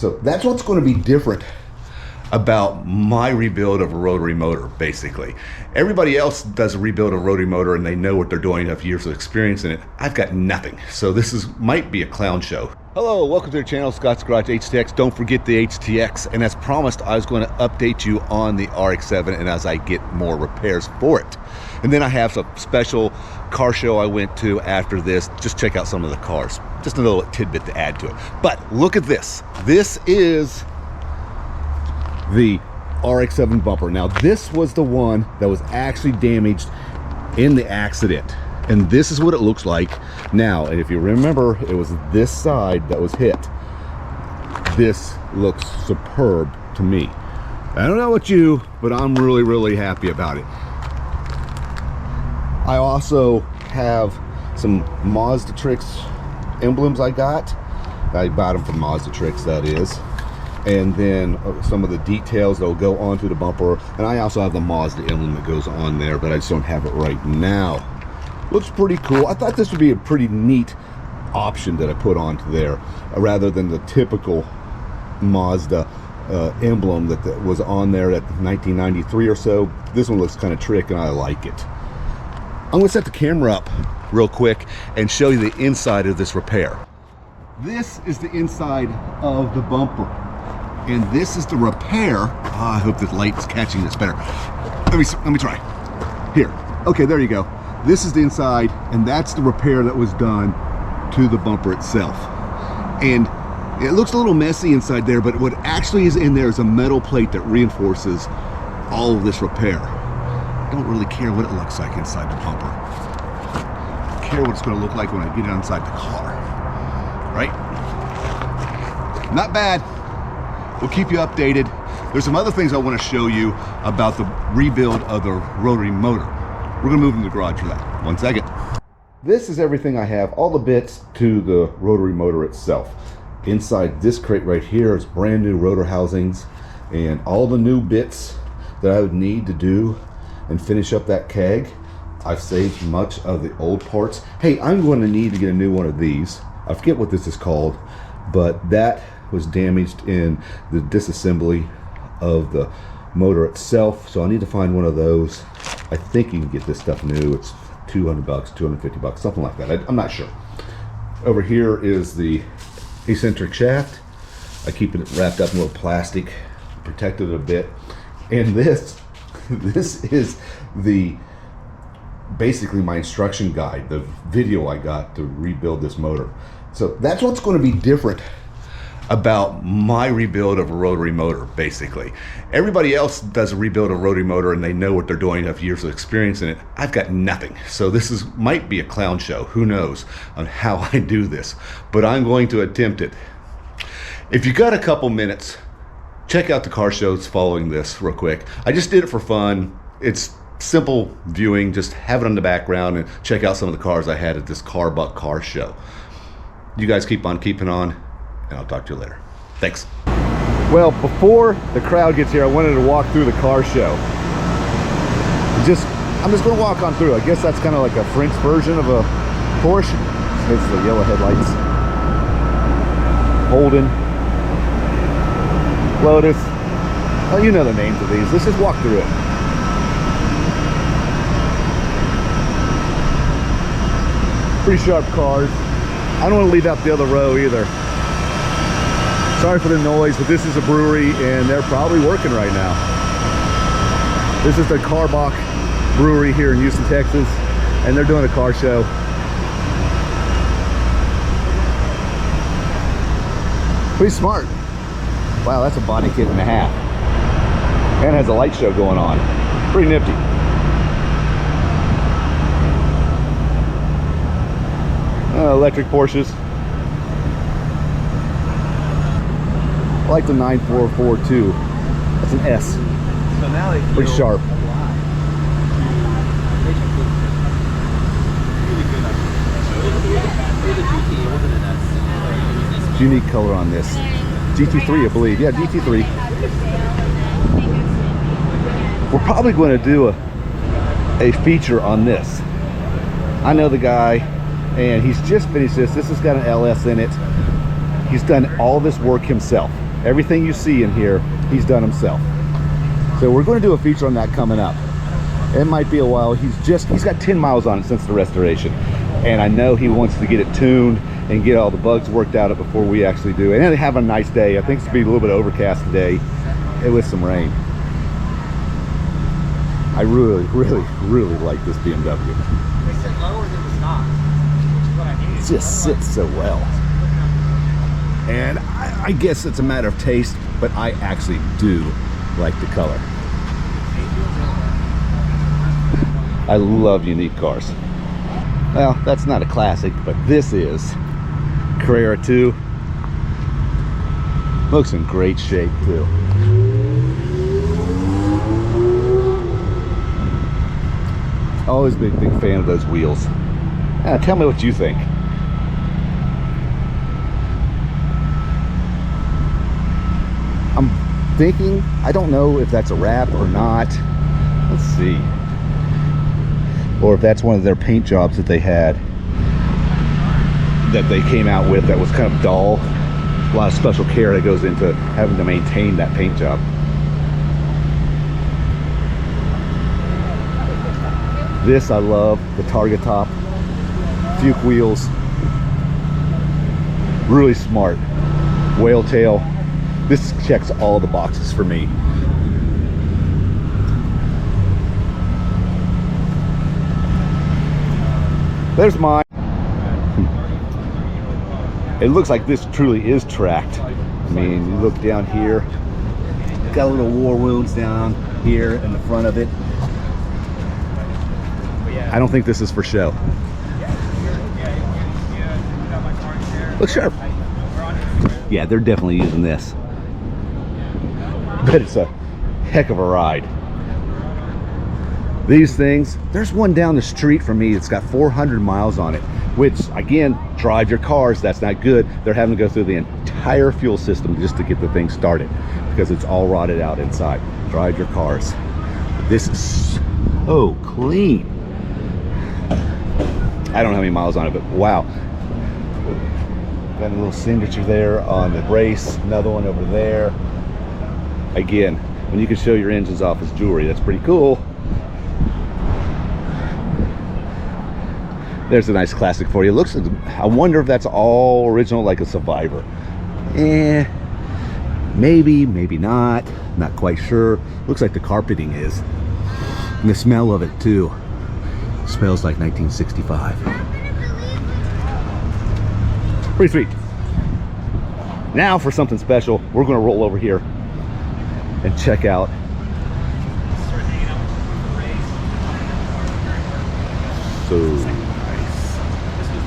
So that's what's going to be different about my rebuild of a rotary motor, basically. Everybody else does a rebuild of a rotary motor and they know what they're doing, have years of experience in it. I've got nothing. So this might be a clown show. Hello, welcome to the channel, Scott's Garage HTX. Don't forget the HTX. And as promised, I was going to update you on the RX7 and as I get more repairs for it. And then I have some special car show I went to after this. Just check out some of the cars. Just a little tidbit to add to it. But look at this. This is the RX7 bumper. Now this was the one that was actually damaged in the accident. And this is what it looks like now. And if you remember, it was this side that was hit. This looks superb to me. I don't know about you, but I'm really, really happy about it. I also have some Mazda Trax emblems I got. I bought them from Mazda Trax, that is. And then some of the details that will go onto the bumper. And I also have the Mazda emblem that goes on there, but I just don't have it right now. Looks pretty cool. I thought this would be a pretty neat option that I put onto there, rather than the typical Mazda emblem that was on there at 1993 or so. This one looks kind of trick and I like it. I'm going to set the camera up real quick and show you the inside of this repair. This is the inside of the bumper. And this is the repair. Oh, I hope the light's catching this better. Let me try. Here. Okay, there you go. This is the inside, and that's the repair that was done to the bumper itself. And it looks a little messy inside there, but what actually is in there is a metal plate that reinforces all of this repair. I don't really care what it looks like inside the bumper. I care what it's going to look like when I get it inside the car. Right? Not bad. We'll keep you updated. There's some other things I want to show you about the rebuild of the rotary motor. We're gonna move in the garage for that. 1 second. This is everything I have, all the bits to the rotary motor itself. Inside this crate right here is brand new rotor housings and all the new bits that I would need to do and finish up that keg. I've saved much of the old parts. Hey, I'm going to need to get a new one of these. I forget what this is called, but that was damaged in the disassembly of the motor itself, so I need to find one of those. I think you can get this stuff new. It's 200 bucks, 250 bucks, something like that. I'm not sure. Over here is the eccentric shaft. I keep it wrapped up in a little plastic, protected it a bit. And this is basically my instruction guide, the video I got to rebuild this motor. So that's what's going to be different about my rebuild of a rotary motor, basically. Everybody else does a rebuild of a rotary motor and they know what they're doing, have years of experience in it. I've got nothing. So this might be a clown show, who knows, on how I do this, but I'm going to attempt it. If you got a couple minutes, check out the car shows following this real quick. I just did it for fun. It's simple viewing, just have it on the background and check out some of the cars I had at this Car-Bach car show. You guys keep on keeping on, and I'll talk to you later. Thanks. Well, before the crowd gets here, I wanted to walk through the car show. I'm just going to walk on through. I guess that's kind of like a French version of a Porsche. It's the yellow headlights. Holden. Lotus. Oh, you know the names of these. Let's just walk through it. Pretty sharp cars. I don't want to leave out the other row either. Sorry for the noise, but this is a brewery and they're probably working right now. This is the Karbach Brewery here in Houston, Texas, and they're doing a car show. Pretty smart. Wow, that's a body kit and a half. And has a light show going on. Pretty nifty. Electric Porsches. I like the 9442. That's an S. So now they pretty sharp. Unique color on this. GT3, I believe. Yeah, GT3. We're probably going to do a feature on this. I know the guy, and he's just finished this. This has got an LS in it. He's done all this work himself. Everything you see in here, he's done himself. So we're going to do a feature on that coming up. It might be a while. He's got 10 miles on it since the restoration. And I know he wants to get it tuned and get all the bugs worked out before we actually do it. And have a nice day. I think it's going to be a little bit overcast today with some rain. I really, really, really like this BMW. They sit lower than the stock, which is what I need. It just sits so well. And I guess it's a matter of taste, but I actually do like the color. I love unique cars. Well, that's not a classic, but this is. Carrera 2. Looks in great shape too. Always been a big fan of those wheels. Tell me what you think. I'm thinking, I don't know if that's a wrap or not. Let's see. Or if that's one of their paint jobs that they had, that they came out with that was kind of dull. A lot of special care that goes into having to maintain that paint job. This I love, the target top, Fuke wheels, really smart, whale tail. This checks all the boxes for me. There's mine. It looks like this truly is tracked. I mean, you look down here, got little war wounds down here in the front of it. I don't think this is for show. Looks sharp. Yeah, they're definitely using this. But it's a heck of a ride. These things, there's one down the street from me that's got 400 miles on it, which again, drive your cars, that's not good. They're having to go through the entire fuel system just to get the thing started because it's all rotted out inside. Drive your cars. This is so clean. I don't know how many miles on it, but wow. Got a little signature there on the brace, another one over there. Again, when you can show your engines off as jewelry, that's pretty cool. There's a nice classic for you. Looks, I wonder if that's all original, like a Survivor. Maybe, maybe not. Not quite sure. Looks like the carpeting is. And the smell of it too. Smells like 1965. Pretty sweet. Now for something special, we're gonna roll over here and check out so nice.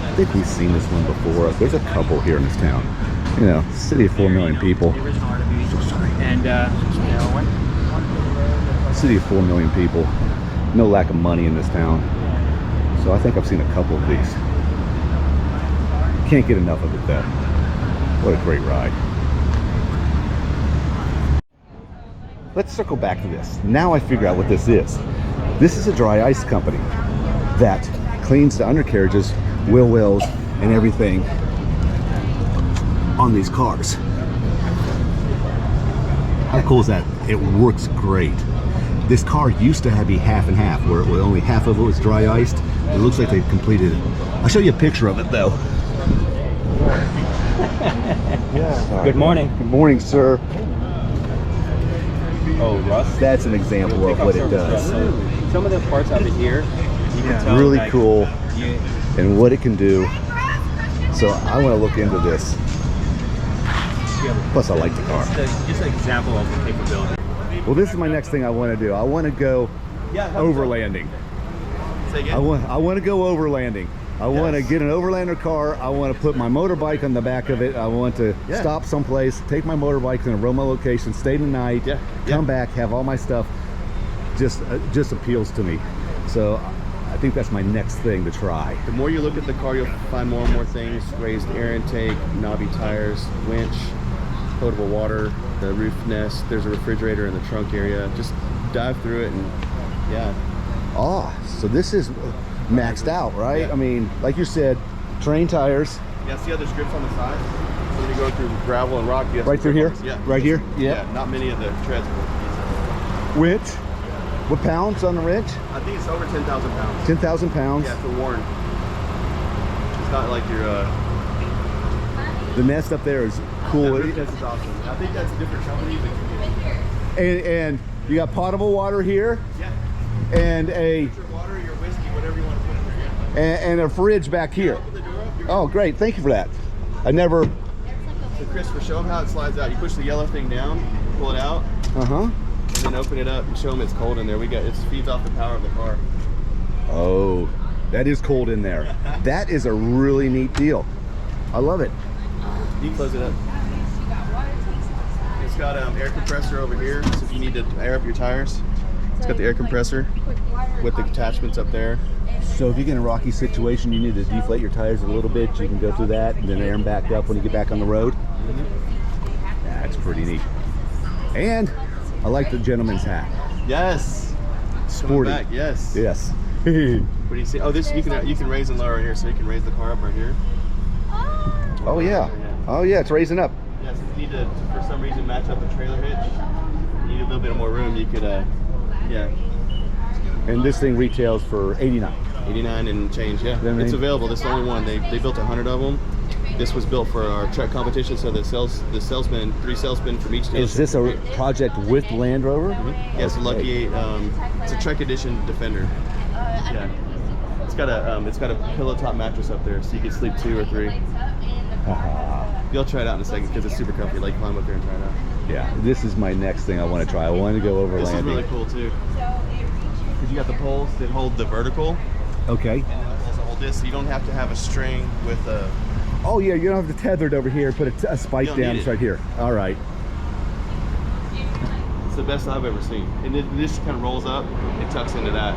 I think we've seen this one before. There's a couple here in this town. You know, city of 4 million people. So sorry. And City of 4 million people. No lack of money in this town. So I think I've seen a couple of these. Can't get enough of it though. What a great ride. Let's circle back to this. Now I figure out what this is. This is a dry ice company that cleans the undercarriages, wheel wells, and everything on these cars. How cool is that? It works great. This car used to be half and half, where only half of it was dry iced. It looks like they completed it. I'll show you a picture of it though. good morning. Good morning, sir. Oh, rust. That's an example of what it does. Some of the parts of it here, you can tell, Really like, cool, and what it can do. So I want to look into this. Plus, I like the car. Just an example of the capability. Well, this is my next thing I want to do. I want to go overlanding. Say again? I want to go overlanding. I want to get an Overlander car. I want to put my motorbike on the back of it. I want to stop someplace, take my motorbike to a remote location, stay the night, come back, have all my stuff. Just appeals to me. So I think that's my next thing to try. The more you look at the car, you'll find more and more things. Raised air intake, knobby tires, winch, potable water, the roof nest. There's a refrigerator in the trunk area. Just dive through it and So this is maxed out, right? Yeah. I mean, like you said, terrain tires. Yeah, see how there's grips on the side? When you go through gravel and rock, you have Right through here? Yeah. Right here? Yeah. Not many of the treads will. Winch? What pounds on the wrench? I think it's over 10,000 pounds. 10,000 pounds. Yeah, for Warren. It's not like your. The nest up there is cool. That nest is awesome. I think that's a different company. And you got potable water here. Yeah. And a Your water, your whiskey, whatever you want to put in there. Yeah. and a fridge back here. Open the door up, you're Oh, great! Thank you for that. I never. So Christopher, show them how it slides out. You push the yellow thing down, pull it out, Uh-huh. and then open it up and show them it's cold in there. It feeds off the power of the car. Oh, that is cold in there. That is a really neat deal. I love it. You can close it up. It's got air compressor over here, so if you need to air up your tires, it's got the air compressor with the attachments up there. So if you get in a rocky situation, you need to deflate your tires a little bit, you can go through that and then air them back up when you get back on the road. That's pretty neat. And I like the gentleman's hat. Yes. Sporty. Coming back, yes. Yes. What do you see? Oh, this you can raise and lower here, so you can raise the car up right here. Oh yeah. Oh yeah, it's raising up. Yes, if you need to, for some reason, match up the trailer hitch, you need a little bit more room, you could, yeah. And this thing retails for $89. 89 and change, yeah. It's available. This is the only one. They built 100 of them. This was built for our truck competition, so the salesmen, 3 salesmen from each dealership. Is this a project with Land Rover? Mm-hmm. Yes, Lucky. It's a Trek Edition Defender. Yeah. It's got a pillow top mattress up there, so you can sleep 2 or 3. You'll try it out in a second because it's super comfy. Like climb up there and try it out. Yeah, this is my next thing I want to try. I want to go overlanding. This is really cool too. Because you got the poles that hold the vertical. Okay. And then the poles that hold this, so you don't have to have a string with a. Oh yeah, you don't have to tether it over here. Put a spike down. It's right here. All right. It's the best I've ever seen. And this kind of rolls up. It tucks into that.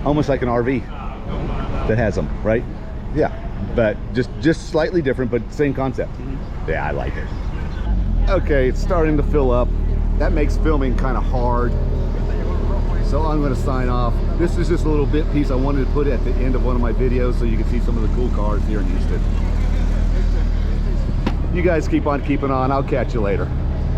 Almost like an RV that has them, right? Yeah, but just slightly different, but same concept. Yeah, I like it. Okay, it's starting to fill up. That makes filming kind of hard. So I'm going to sign off. This is just a little bit piece I wanted to put at the end of one of my videos so you can see some of the cool cars here in Houston. You guys keep on keeping on. I'll catch you later.